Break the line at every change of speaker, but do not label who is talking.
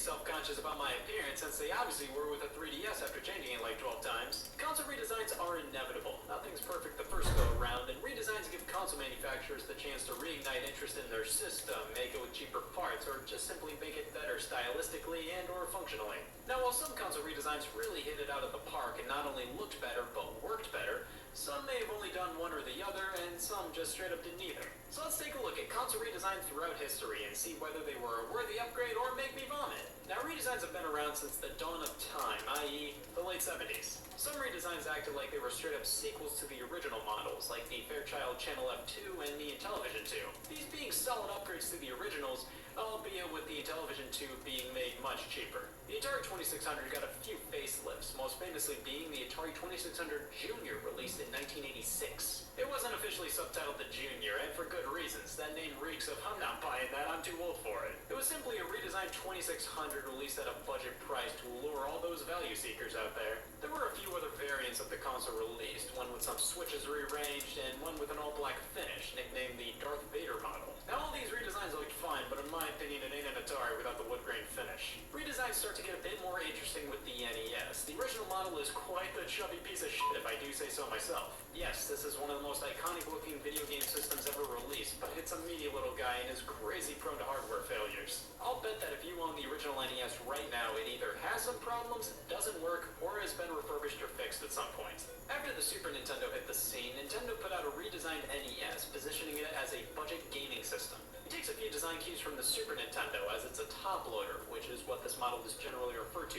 self-conscious about my appearance since they obviously were with a 3DS after changing it like 12 times. Console redesigns are inevitable. Nothing's perfect the first go around, and redesigns give console manufacturers the chance to reignite interest in their system, make it with cheaper parts, or just simply make it better stylistically and or functionally. Now, while some console redesigns really hit it out of the park and not only looked better but worked better, some may have only done one or the other, and some just straight up did neither. So let's take a look at console redesigns throughout history and see whether they were a worthy upgrade or make me vomit. Now, redesigns have been around since the dawn of time, i.e. the late 70s. Some redesigns acted like they were straight up sequels to the original models, like the Fairchild Channel F2 and the Intellivision 2. These being solid upgrades to the originals, albeit with the Intellivision 2 being made much cheaper. The Atari 2600 got a few facelifts, most famously being the Atari 2600 Junior, released in 1986. It wasn't officially subtitled the Junior, and for good reasons. That name reeks of, I'm not buying that, I'm too old for it. It was simply a redesigned 2600 released at a budget price to lure all those value seekers out there. There were a few other variants of the console released, one with some switches rearranged, and one with an all-black finish, nicknamed the Darth Vader model. Now, all these redesigns looked fine, but in my opinion, it ain't an Atari without the wood grain finish. Redesigns start to get a bit more interesting with the NES. The original model is quite the chubby piece of shit, if I do say so myself. Yes, this is one of the most iconic-looking video game systems ever released, but it's a meaty little guy and is crazy prone to hardware failures. I'll bet that if you own the original NES right now, it either has some problems, doesn't work, or has been refurbished or fixed at some point. After the Super Nintendo hit the scene, Nintendo put out a redesigned NES, positioning it as a budget gaming system. It takes a few design cues from the Super Nintendo, as it's a top loader, which is what this model is generally referred to